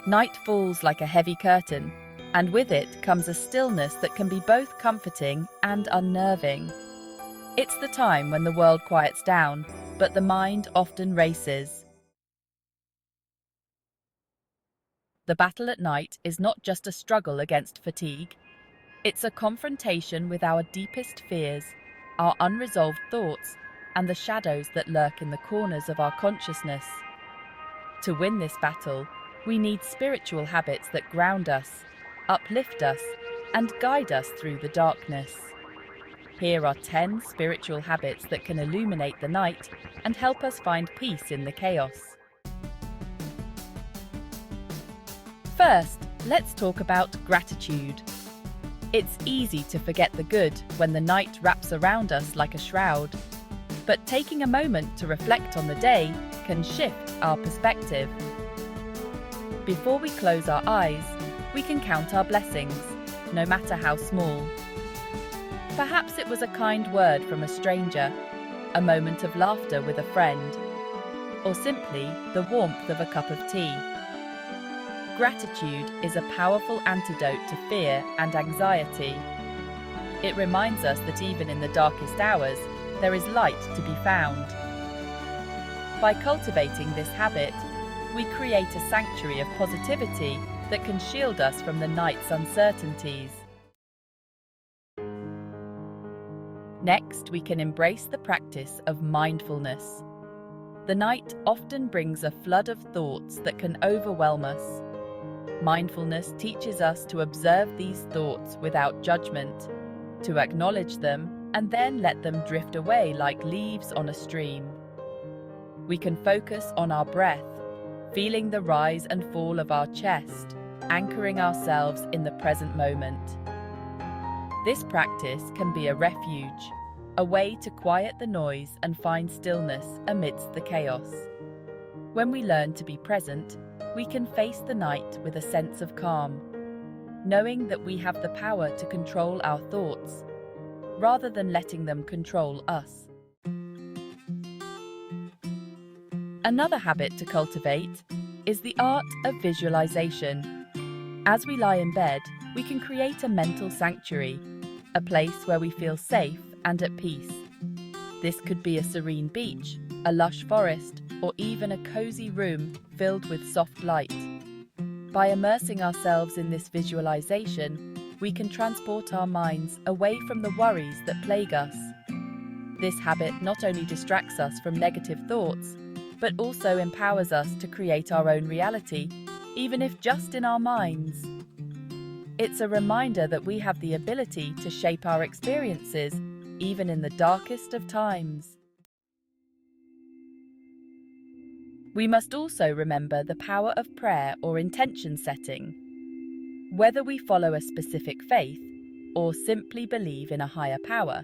Night falls like a heavy curtain, and with it comes a stillness that can be both comforting and unnerving. It's the time when the world quiets down, but the mind often races. The battle at night is not just a struggle against fatigue. It's a confrontation with our deepest fears, our unresolved thoughts, and the shadows that lurk in the corners of our consciousness. To win this battle, we need spiritual habits that ground us, uplift us, and guide us through the darkness. Here are 10 spiritual habits that can illuminate the night and help us find peace in the chaos. First, let's talk about gratitude. It's easy to forget the good when the night wraps around us like a shroud. But taking a moment to reflect on the day can shift our perspective. Before we close our eyes, we can count our blessings, no matter how small. Perhaps it was a kind word from a stranger, a moment of laughter with a friend, or simply the warmth of a cup of tea. Gratitude is a powerful antidote to fear and anxiety. It reminds us that even in the darkest hours, there is light to be found. By cultivating this habit, we create a sanctuary of positivity that can shield us from the night's uncertainties. Next, we can embrace the practice of mindfulness. The night often brings a flood of thoughts that can overwhelm us. Mindfulness teaches us to observe these thoughts without judgment, to acknowledge them and then let them drift away like leaves on a stream. We can focus on our breath, feeling the rise and fall of our chest, anchoring ourselves in the present moment. This practice can be a refuge, a way to quiet the noise and find stillness amidst the chaos. When we learn to be present, we can face the night with a sense of calm, knowing that we have the power to control our thoughts, rather than letting them control us. Another habit to cultivate is the art of visualization. As we lie in bed, we can create a mental sanctuary, a place where we feel safe and at peace. This could be a serene beach, a lush forest, or even a cozy room filled with soft light. By immersing ourselves in this visualization, we can transport our minds away from the worries that plague us. This habit not only distracts us from negative thoughts, but also empowers us to create our own reality, even if just in our minds. It's a reminder that we have the ability to shape our experiences, even in the darkest of times. We must also remember the power of prayer or intention setting. Whether we follow a specific faith or simply believe in a higher power,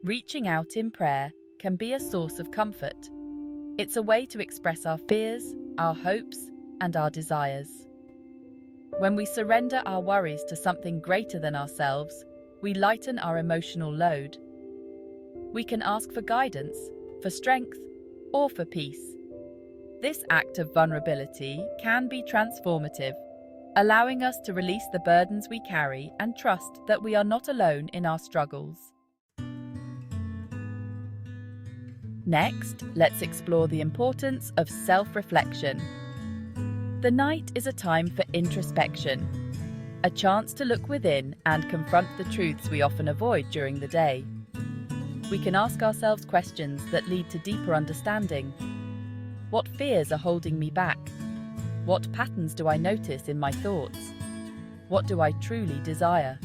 reaching out in prayer can be a source of comfort. It's a way to express our fears, our hopes, and our desires. When we surrender our worries to something greater than ourselves, we lighten our emotional load. We can ask for guidance, for strength, or for peace. This act of vulnerability can be transformative, allowing us to release the burdens we carry and trust that we are not alone in our struggles. Next, let's explore the importance of self-reflection. The night is a time for introspection, a chance to look within and confront the truths we often avoid during the day. We can ask ourselves questions that lead to deeper understanding. What fears are holding me back? What patterns do I notice in my thoughts? What do I truly desire?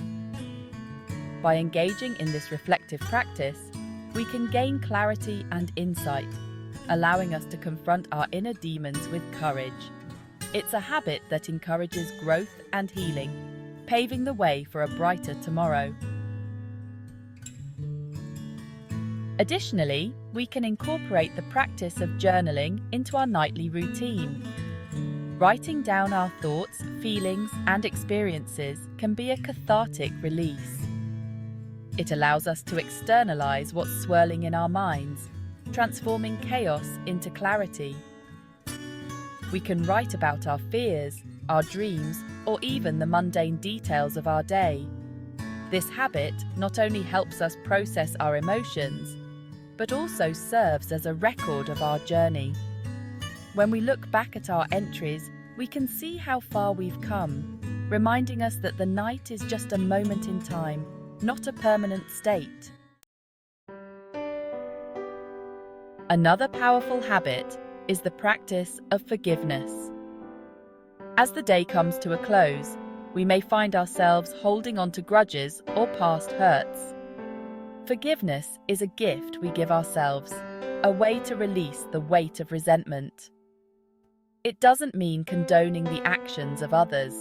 By engaging in this reflective practice, we can gain clarity and insight, allowing us to confront our inner demons with courage. It's a habit that encourages growth and healing, paving the way for a brighter tomorrow. Additionally, we can incorporate the practice of journaling into our nightly routine. Writing down our thoughts, feelings, and experiences can be a cathartic release. It allows us to externalize what's swirling in our minds, transforming chaos into clarity. We can write about our fears, our dreams, or even the mundane details of our day. This habit not only helps us process our emotions, but also serves as a record of our journey. When we look back at our entries, we can see how far we've come, reminding us that the night is just a moment in time, not a permanent state. Another powerful habit is the practice of forgiveness. As the day comes to a close, we may find ourselves holding on to grudges or past hurts. Forgiveness is a gift we give ourselves, a way to release the weight of resentment. It doesn't mean condoning the actions of others.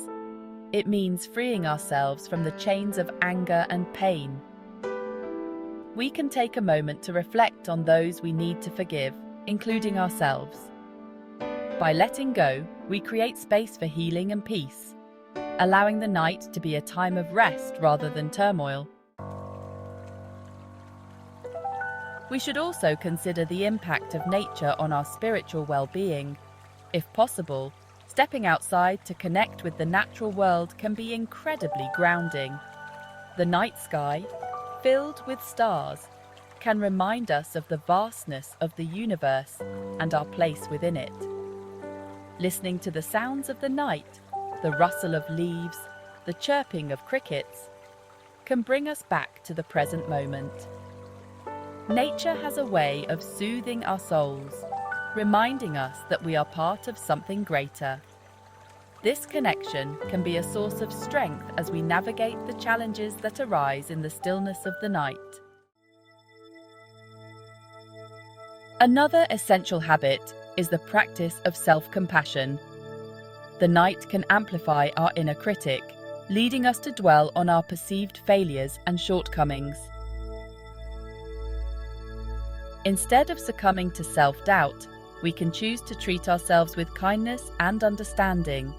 It means freeing ourselves from the chains of anger and pain. We can take a moment to reflect on those we need to forgive, including ourselves. By letting go, we create space for healing and peace, allowing the night to be a time of rest rather than turmoil. We should also consider the impact of nature on our spiritual well-being. If possible, stepping outside to connect with the natural world can be incredibly grounding. The night sky, filled with stars, can remind us of the vastness of the universe and our place within it. Listening to the sounds of the night, the rustle of leaves, the chirping of crickets, can bring us back to the present moment. Nature has a way of soothing our souls, reminding us that we are part of something greater. This connection can be a source of strength as we navigate the challenges that arise in the stillness of the night. Another essential habit is the practice of self-compassion. The night can amplify our inner critic, leading us to dwell on our perceived failures and shortcomings. Instead of succumbing to self-doubt, we can choose to treat ourselves with kindness and understanding.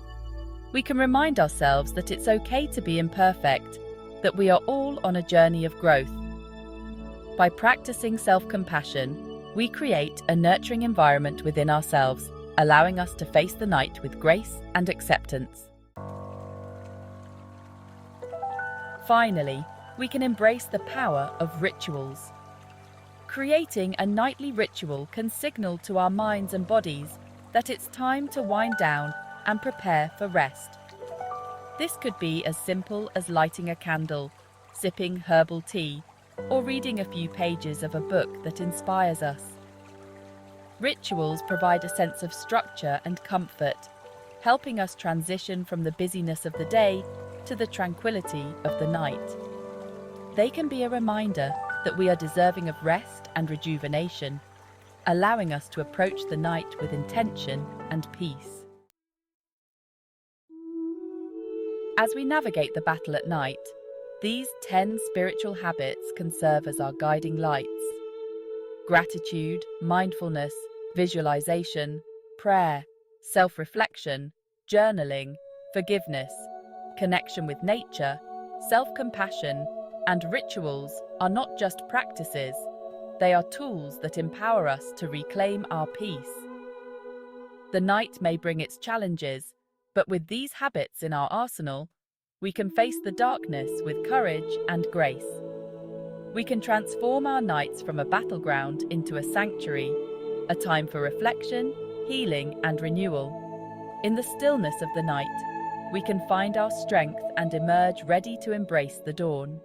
We can remind ourselves that it's okay to be imperfect, that we are all on a journey of growth. By practicing self-compassion, we create a nurturing environment within ourselves, allowing us to face the night with grace and acceptance. Finally, we can embrace the power of rituals. Creating a nightly ritual can signal to our minds and bodies that it's time to wind down and prepare for rest. This could be as simple as lighting a candle, sipping herbal tea, or reading a few pages of a book that inspires us. Rituals provide a sense of structure and comfort, helping us transition from the busyness of the day to the tranquility of the night. They can be a reminder that we are deserving of rest and rejuvenation, allowing us to approach the night with intention and peace. As we navigate the battle at night, these 10 spiritual habits can serve as our guiding lights. Gratitude, mindfulness, visualization, prayer, self-reflection, journaling, forgiveness, connection with nature, self-compassion, and rituals are not just practices, they are tools that empower us to reclaim our peace. The night may bring its challenges, but with these habits in our arsenal, we can face the darkness with courage and grace. We can transform our nights from a battleground into a sanctuary, a time for reflection, healing, and renewal. In the stillness of the night, we can find our strength and emerge ready to embrace the dawn.